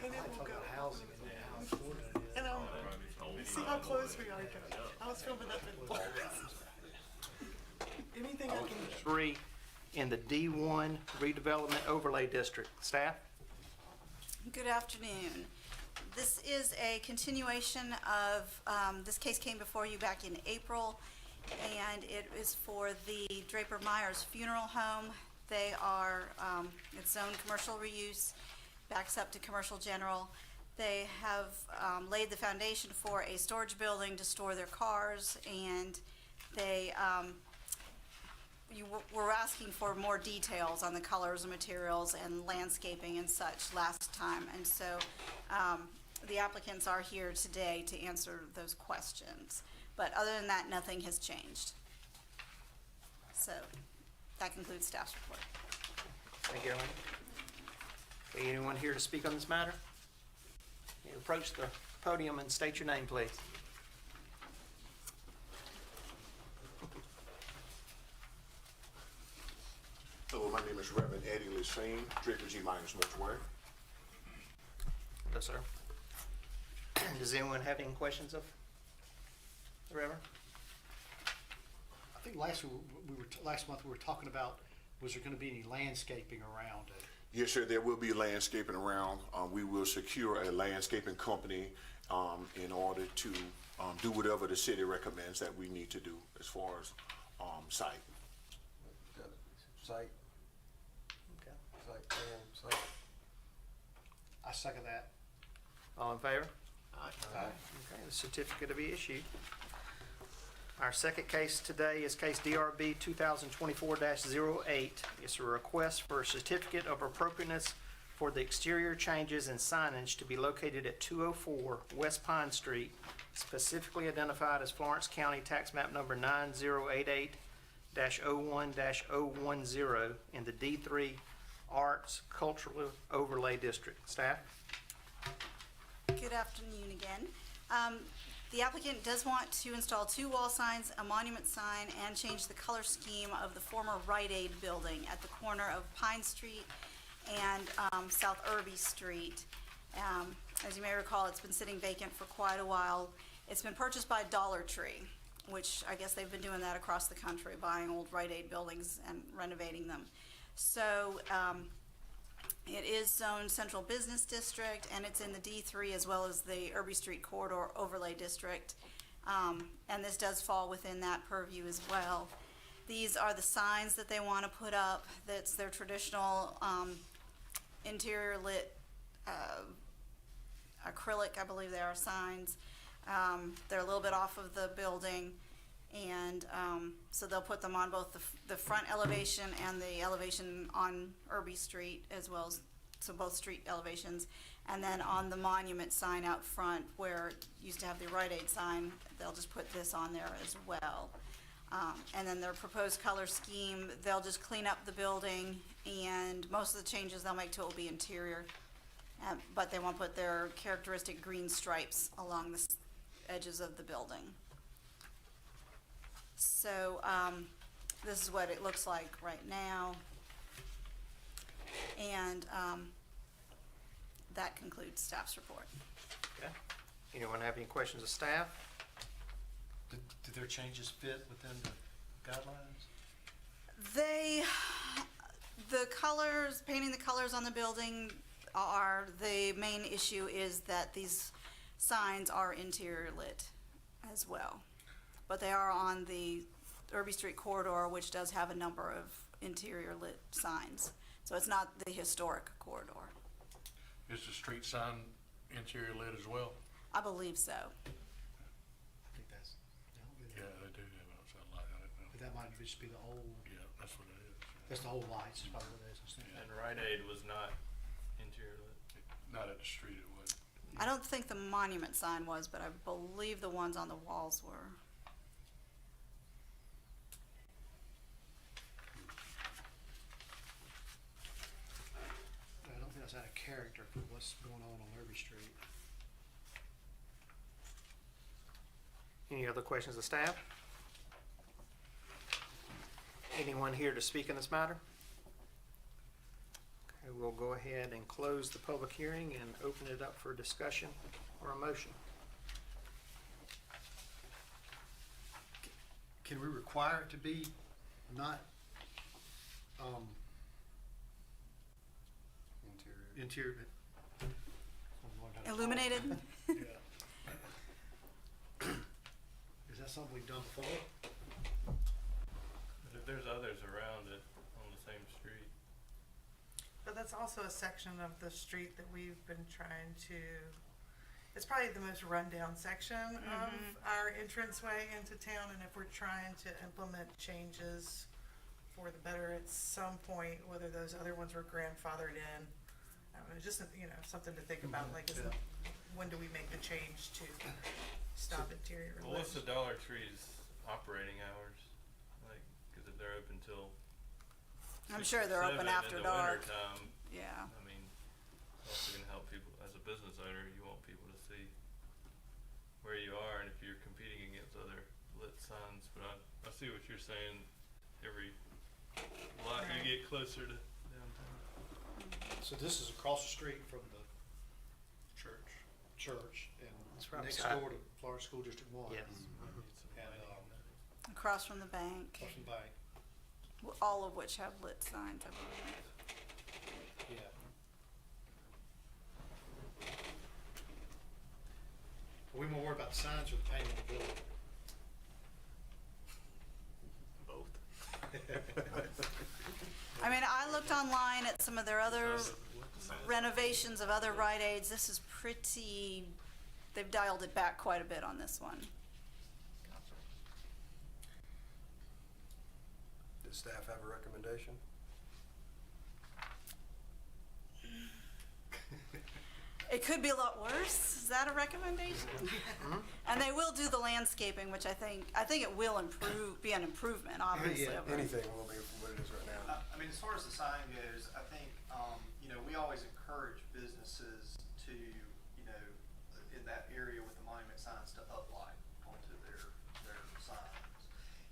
And then we'll go. And see how close we are. I was filming up in Florence. Anything I can. 3 in the D1 redevelopment overlay district. Staff? Good afternoon. This is a continuation of, this case came before you back in April, and it is for the Draper Myers Funeral Home. They are, it's zoned commercial reuse, backs up to commercial general. They have laid the foundation for a storage building to store their cars, and they, you were asking for more details on the colors and materials and landscaping and such last time, and so the applicants are here today to answer those questions. But other than that, nothing has changed. So that concludes staff's report. Thank you, Ellen. Okay, anyone here to speak on this matter? You approach the podium and state your name, please. Hello, my name is Reverend Eddie Lissane, Draper G. Myers Mortuary. Hello, sir. Does anyone have any questions of the Reverend? I think last month we were talking about, was there going to be any landscaping around it? Yes, sir, there will be landscaping around. We will secure a landscaping company in order to do whatever the city recommends that we need to do as far as site. Site, Okay. site plan, site. I second that. All in favor? Aye. Okay, the certificate will be issued. Our second case today is case DRB 2024-08. It's a request for a certificate of appropriateness for the exterior changes and signage to be located at 204 West Pine Street, specifically identified as Florence County Tax Map Number 9088-01-010 in the D3 Arts Cultural Overlay District. Staff? Good afternoon again. The applicant does want to install 2 wall signs, a monument sign, and change the color scheme of the former Rite Aid building at the corner of Pine Street and South Irby Street. As you may recall, it's been sitting vacant for quite a while. It's been purchased by Dollar Tree, which I guess they've been doing that across the country, buying old Rite Aid buildings and renovating them. So it is zoned Central Business District, and it's in the D3 as well as the Irby Street Corridor Overlay District. And this does fall within that purview as well. These are the signs that they want to put up. That's their traditional interior lit acrylic, I believe they are, signs. They're a little bit off of the building, and so they'll put them on both the front elevation and the elevation on Irby Street, as well as, so both street elevations. And then on the monument sign out front, where it used to have the Rite Aid sign, they'll just put this on there as well. And then their proposed color scheme, they'll just clean up the building, and most of the changes they'll make to it will be interior. But they won't put their characteristic green stripes along the edges of the building. So this is what it looks like right now. And that concludes staff's report. Okay. Anyone have any questions of staff? Did their changes fit within the guidelines? The colors, painting the colors on the building are, the main issue is that these signs are interior lit as well. But they are on the Irby Street corridor, which does have a number of interior lit signs. So it's not the historic corridor. Is the street sign interior lit as well? I believe so. I think that's, Yeah, they do have outside light. I didn't know. but that might just be the old, Yeah, that's what it is. that's the old lights, is probably what it is. I think. And Rite Aid was not interior lit. Not at the street, it was. I don't think the monument sign was, but I believe the ones on the walls were. I don't think that's out of character for what's going on Irby Street. Any other questions of staff? Anyone here to speak in this matter? Okay, we'll go ahead and close the public hearing and open it up for discussion or a motion. Can we require it to be not, interior? Illuminated? Is that something we've done before? But if there's others around it on the same street, But that's also a section of the street that we've been trying to, it's probably the most rundown section of our entranceway into town, and if we're trying to implement changes for the better at some point, whether those other ones were grandfathered in, I don't know, just, something to think about, like, when do we make the change to stop interior well, what's the lit? Dollar Tree's operating hours? Like, cause if they're open till I'm 6 sure or they're open 7 after in the dark. winter time, Yeah. I mean, it's also gonna help people, as a business owner, you want people to see where you are and if you're competing against other lit signs, but I see what you're saying, every lot you get closer to downtown. So this is across the street from the church It's and right next beside- door to Florence School District 1. Yes. And, Across from the bank, across from the bank, all of which have lit signs, I believe. yeah. Are we more worried about the signs or the painting of the building? I mean, I looked online at some of their other renovations of other Rite Aids. This is pretty, they've dialed it back quite a bit on this one. Does staff have a recommendation? It could be a lot worse. Is that a recommendation? And they will do the landscaping, which I think it will be an improvement, obviously. Yeah, over- Anything will be from what it is right now. I mean, as far as the sign goes, I think, we always encourage businesses to, in that area with the monument signs to uplight onto their signs.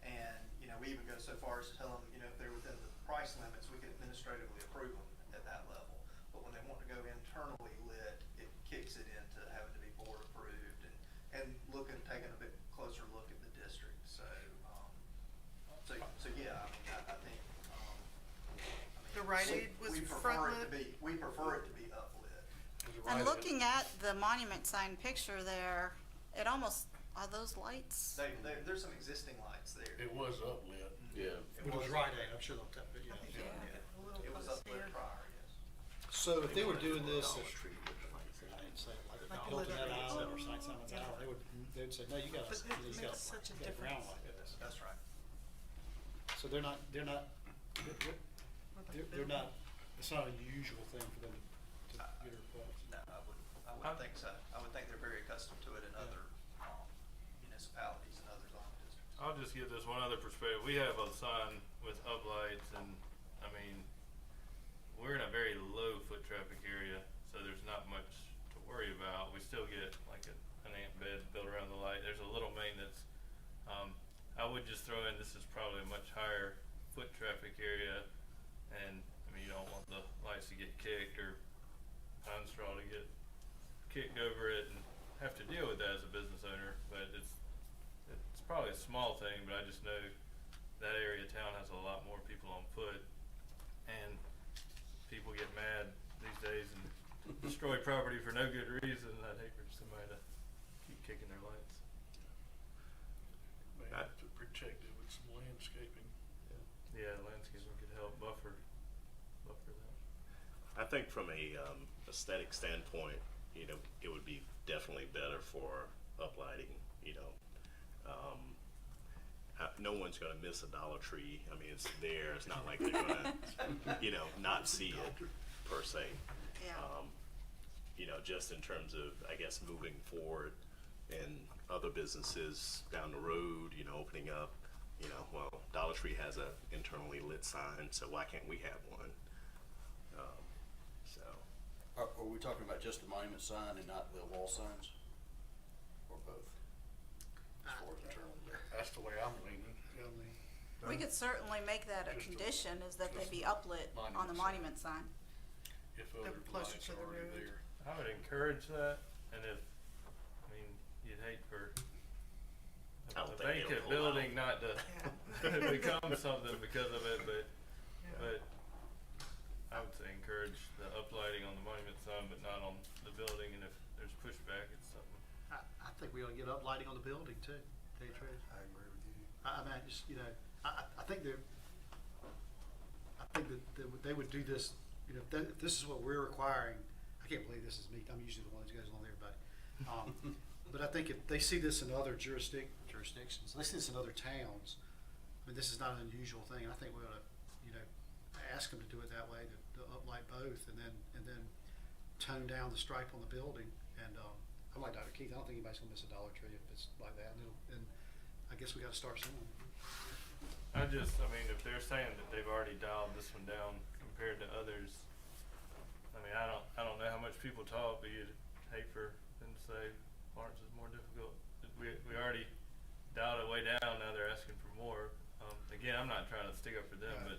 And, we even go so far as to tell them, if they're within the price limits, we can administratively approve them at that level. But when they want to go internally lit, it kicks it into having to be board approved and taking a bit closer look at the district. So yeah, I mean, I think, The Rite Aid was we prefer front it to lit? be, we prefer it to be uplit. And looking at the monument sign picture there, it almost, are those lights? There's some existing lights there. It was uplit. Yeah. It was Rite Aid, I'm sure they'll tap it, yeah. A little It was close uplit here. prior, yes. So if they were doing this, Dollar if, Tree would like say, like Like Hilton lit Head up. Island or St. Simon's Island, they would say, no, you gotta, But it you makes gotta such a get around difference. like this. That's right. So they're not, it's not an unusual thing for them to get a request. No, I wouldn't think so. I would think they're very accustomed to it in other municipalities and other zoning districts. I'll just give this one other perspective. We have a sign with uplights and, I mean, we're in a very low foot traffic area, so there's not much to worry about. We still get like an ant bed built around the light. There's a little maintenance. I would just throw in, this is probably a much higher foot traffic area, and I mean, you don't want the lights to get kicked or pine straw to get kicked over it and have to deal with that as a business owner, but it's probably a small thing, but I just know that area of town has a lot more people on foot, and people get mad these days and destroy property for no good reason. I'd hate for somebody to keep kicking their lights. May have to protect it with some landscaping. Yeah, landscaping could help buffer that. I think from a aesthetic standpoint, it would be definitely better for uplighting. No one's going to miss a Dollar Tree. I mean, it's there. It's not like they're going to, not see it per se. Yeah. Just in terms of, I guess, moving forward and other businesses down the road, opening up. Well, Dollar Tree has a internally lit sign, so why can't we have one? Are we talking about just the monument sign and not the wall signs? Or both? As far as internal. That's the way I'm leaning. We could certainly make that a condition, is that they be uplit on the monument sign. If The other closer lights to are the already road. there. I would encourage that, and if, I mean, you'd hate for I don't a think they'll vacant pull out. building not to Yeah. become something because of it, but Yeah. I would say encourage the uplighting on the monument sign, but not on the building, and if there's pushback, it's something. I think we ought to get up lighting on the building too, to tell you the truth. I agree with you. I mean, I just, you know, I think that they would do this, you know, if this is what we're requiring. I can't believe this is me. I'm usually the one that goes along with everybody. But I think if they see this in other jurisdictions, they see this in other towns, I mean, this is not an unusual thing. I think we ought to, you know, ask them to do it that way, to uplight both, and then tone down the stripe on the building. And I'm like Dr. Keith, I don't think anybody's gonna miss a Dollar Tree if it's like that. And I guess we gotta start somewhere. I mean, if they're saying that they've already dialed this one down compared to others, I mean, I don't know how much people talk, but you'd hate for them to say Florence is more difficult. We already dialed it way down, now they're asking for more. Again, I'm not trying to stick up for them, but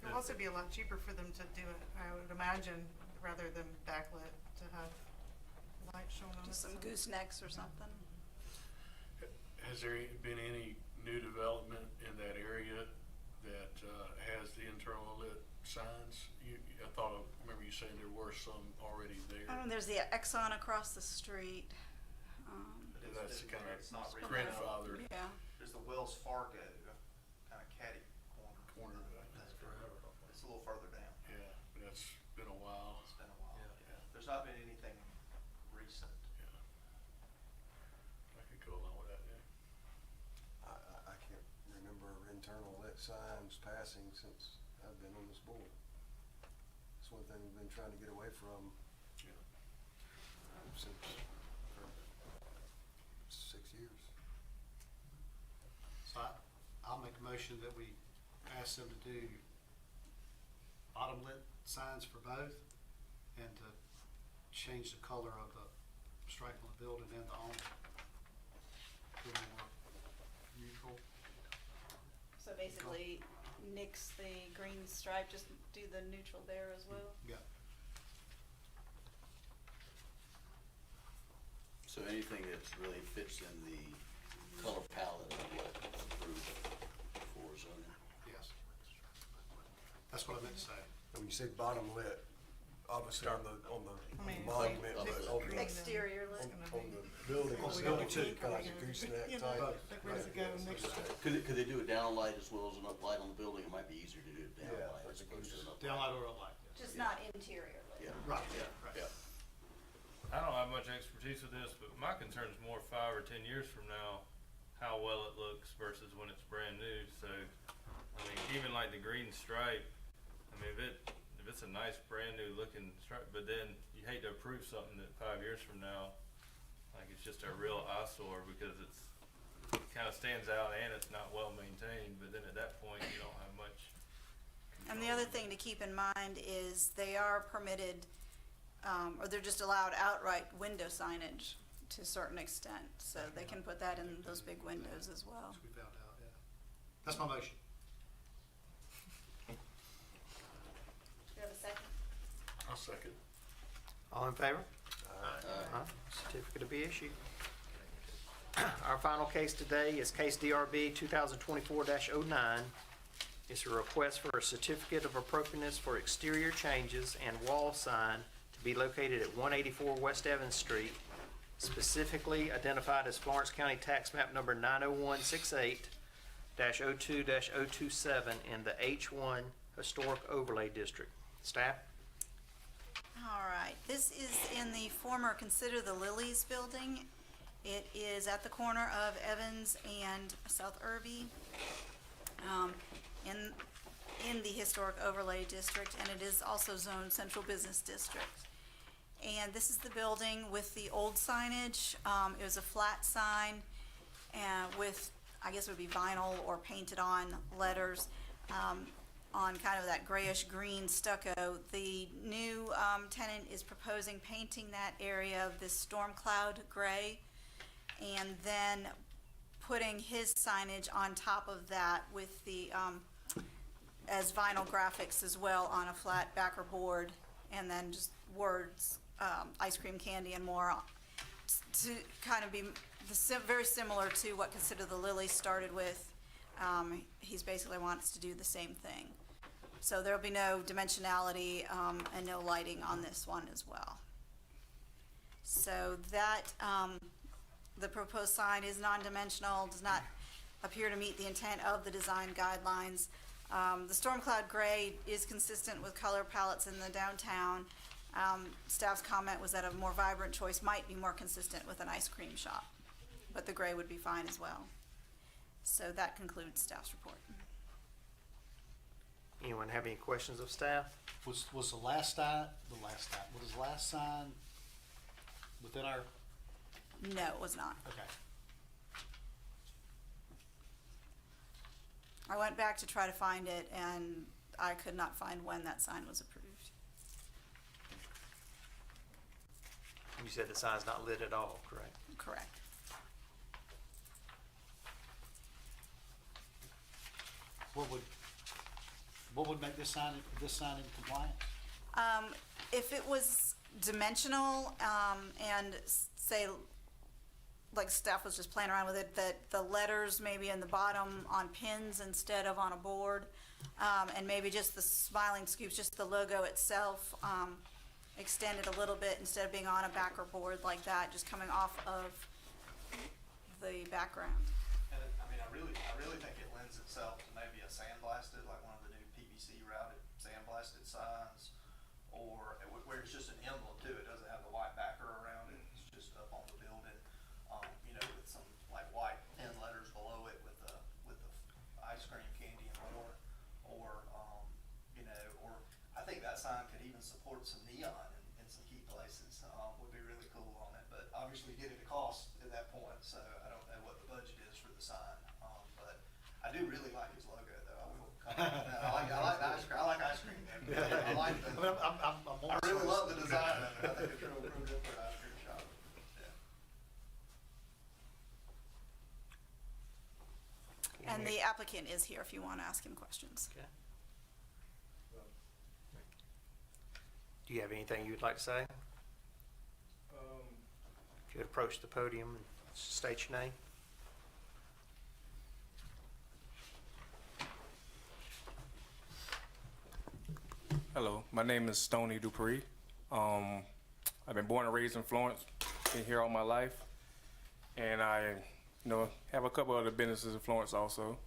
It'll also be a lot cheaper for them to do it, I would imagine, rather than backlit, to have light showing on it. Just some goosenecks or something. Has there been any new development in that area that has the internal lit signs? Remember you saying there were some already there? There's the Exxon across the street. That's kind of It's not really- grandfathered. Yeah. There's the Wells Fargo, kind of catty corner. That's forever. It's a little further down. Yeah, but that's been a while. It's been a while. Yeah. There's not been anything recent. Yeah. I could go along with that, yeah. I can't remember internal lit signs passing since I've been on this board. It's one thing we've been trying to get away from Yeah. since for 6 years. So I'll make a motion that we ask them to do bottom lit signs for both, and to change the color of the stripe on the building and the awning to more neutral. So basically nix the green stripe, just do the neutral there as well. Yeah. So anything that really fits in the color palette of what's approved for zoning. Yes. That's what I meant to say. And when you say bottom lit, obviously on the I mean, monument, like, but on the, Exterior lit. on the building, On the still building too, too. kind of like a gooseneck You know, type. like where does it go next to it? Could they do a down light as well as an up light on the building? It might be easier to do a down Yeah, light as opposed to an up light. Downlight or up light. Just not interior lit. Yeah. Right, Yeah, right. yeah. I don't have much expertise with this, but my concern is more 5 or 10 years from now, how well it looks versus when it's brand new. So, I mean, even like the green stripe, I mean, if it's a nice brand new looking stripe, but then you hate to approve something that 5 years from now, like it's just a real eyesore because it kind of stands out and it's not well maintained. But then at that point, you don't have much. And the other thing to keep in mind is they are permitted, or they're just allowed outright window signage to a certain extent. So they can put that in those big windows as well. As we found out, yeah. That's my motion. Do you have a second? I'll second. All in favor? Aye. Certificate to be issued. Our final case today is case DRB 2024-09. It's a request for a certificate of appropriateness for exterior changes and wall sign to be located at 184 West Evans Street, specifically identified as Florence County Tax Map Number 90168-02-027 in the H1 Historic Overlay District. Staff? All right, this is in the former Consider the Lilies building. It is at the corner of Evans and South Irby, in the Historic Overlay District, and it is also zoned Central Business District. And this is the building with the old signage. It was a flat sign with, I guess it would be vinyl or painted on letters on kind of that grayish green stucco. The new tenant is proposing painting that area of this storm cloud gray and then putting his signage on top of that with the, as vinyl graphics as well on a flat backer board, and then just words, ice cream, candy, and more, to kind of be very similar to what Consider the Lily started with. He's basically wants to do the same thing. So there'll be no dimensionality and no lighting on this one as well. So that, the proposed sign is non-dimensional, does not appear to meet the intent of the design guidelines. The storm cloud gray is consistent with color palettes in the downtown. Staff's comment was that a more vibrant choice might be more consistent with an ice cream shop, but the gray would be fine as well. So that concludes staff's report. Anyone have any questions of staff? Was the last sign within our, No, it was not. okay. I went back to try to find it, and I could not find when that sign was approved. You said the sign's not lit at all, correct? Correct. What would make this sign in compliance? If it was dimensional, and say, like staff was just playing around with it, that the letters maybe in the bottom on pins instead of on a board, and maybe just the smiling scoops, just the logo itself, extended a little bit instead of being on a backer board like that, just coming off of the background. And I mean, I really think it lends itself to maybe a sandblasted, like one of the new PVC routed sandblasted signs, or where it's just an emblem too. It doesn't have the white backer around it. It's just up on the building, you know, with some like white pen letters below it with the ice cream, candy, and more. Or you know, or I think that sign could even support some neon in some key places. Would be really cool on it. But obviously, get it a cost at that point. So I don't know what the budget is for the sign. But I do really like his logo, though. I will comment on that. I like the ice cream. I like ice cream. I like the. I really love the design of it. I think it's real good for an ice cream shop. Yeah. And the applicant is here if you want to ask him questions. Okay. Do you have anything you'd like to say? If you would approach the podium and state your name. Hello, my name is Stoney Dupree. I've been born and raised in Florence, been here all my life, and I, have a couple other businesses in Florence also.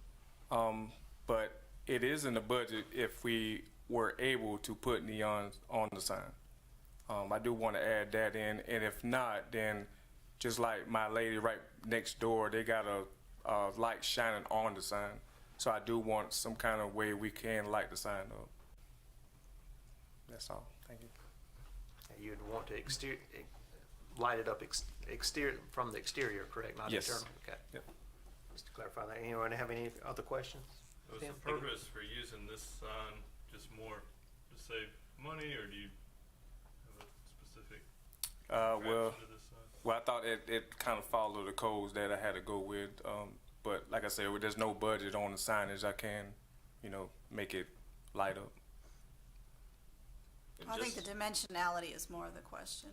But it is in the budget if we were able to put neons on the sign. I do want to add that in, and if not, then just like my lady right next door, they got a light shining on the sign. So I do want some kind of way we can light the sign up. That's all. Thank you. You'd want to light it up exterior from the exterior, correct? Not Yes. internal? Okay. Yep. Just to clarify that. Anyone have any other questions? Was Tim? the purpose for using this sign just more to save money, or do you have a specific Well, attraction to this sign? well, I thought it kind of followed the codes that I had to go with. But like I said, there's no budget on the signage. I can, make it light up. And I think the just- dimensionality is more the question.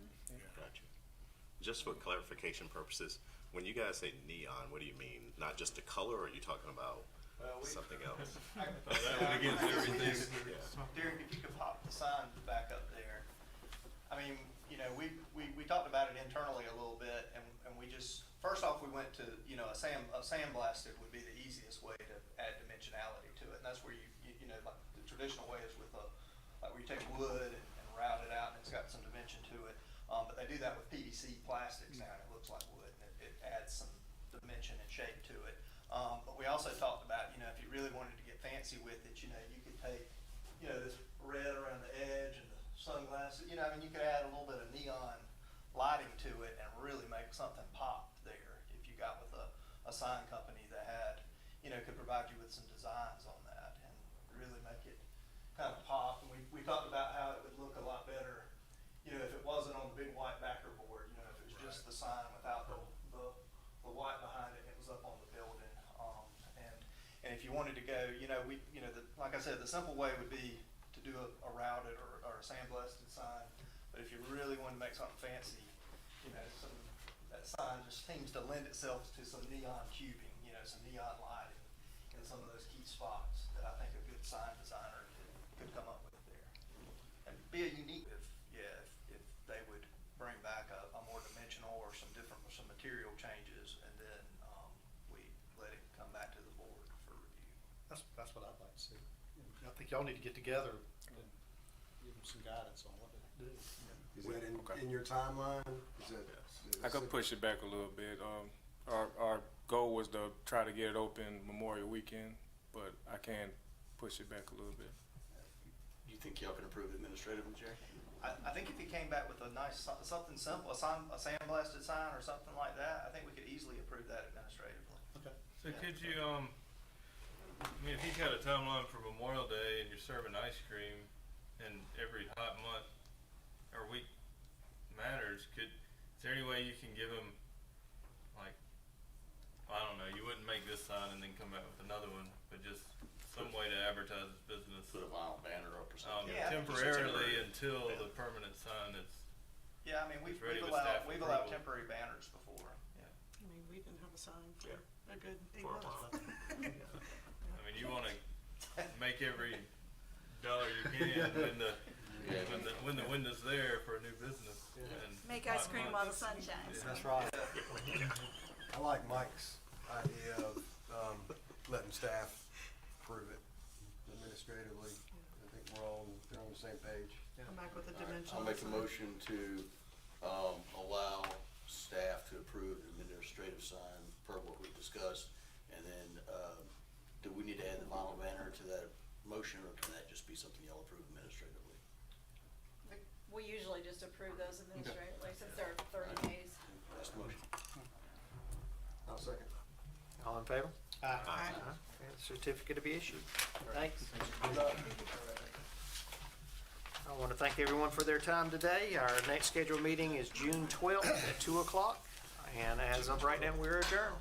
Gotcha. Just for clarification purposes, when you guys say neon, what do you mean? Not just the color, or are you talking about something else? That went against everything. Derek, if you could pop the sign back up there. I mean, we talked about it internally a little bit, and we just, first off, we went to, a sandblasted would be the easiest way to add dimensionality to it. And that's where like the traditional way is with like where you take wood and route it out, and it's got some dimension to it. But they do that with PVC plastics now, and it looks like wood, and it adds some dimension and shape to it. But we also talked about, if you really wanted to get fancy with it, you could take, this red around the edge and the sunglasses, you could add a little bit of neon lighting to it and really make something pop there if you got with a sign company that had, could provide you with some designs on that and really make it kind of pop. And we talked about how it would look a lot better, if it wasn't on the big white backer board, if it was just the sign without the white behind it, and it was up on the building. you wanted to go, like I said, the simple way would be to do a routed or a sandblasted sign. But if you really want to make something fancy, that sign just seems to lend itself to some neon cubing, some neon lighting in some of those key spots that I think a good sign designer could come up with there. And be a unique, if they would bring back a more dimensional or some material changes, and then we let it come back to the board for review. That's what I'd like to see. I think y'all need to get together and give them some guidance on what to do. Is that in your timeline? Is that? I could push it back a little bit. Our goal was to try to get it open Memorial Weekend, but I can push it back a little bit. Do you think y'all can approve it administratively, Jerry? I think if he came back with a nice, something simple, a sandblasted sign or something like that, I think we could easily approve that administratively. Okay. So could you, I mean, if he's got a timeline for Memorial Day and you're serving ice cream and every hot month or week matters, is there any way you can give him, like, I don't know, you wouldn't make this sign and then come back with another one, but just some way to advertise his business Put a vinyl banner up or something? Yeah, I think you temporarily temporary. until Yeah. the permanent sign is. Yeah, I mean, we've It's ready with staff allowed, allowed approval. temporary banners before, yeah. I mean, we didn't have a sign for Yeah. a good 8 For a months. I mean, you wanna make every dollar you can when the window's there for a new business. And Make hot ice cream months. while the sun shines. That's right. I like Mike's idea of letting staff approve it administratively. I think we're all on the same page. Come back with a All right, dimensional. I'll make a sign. motion to allow staff to approve the administrative sign per what we discussed. And then, do we need to add the vinyl banner to that motion, or can that just be something y'all approve administratively? We usually just approve those administratively since they're 30 days. That's the motion. I'll second. All in favor? Aye. Okay, certificate to be issued. Thanks. I want to thank everyone for their time today. Our next scheduled meeting is June 12th at 2 o'clock. And as of right now, we're adjourned.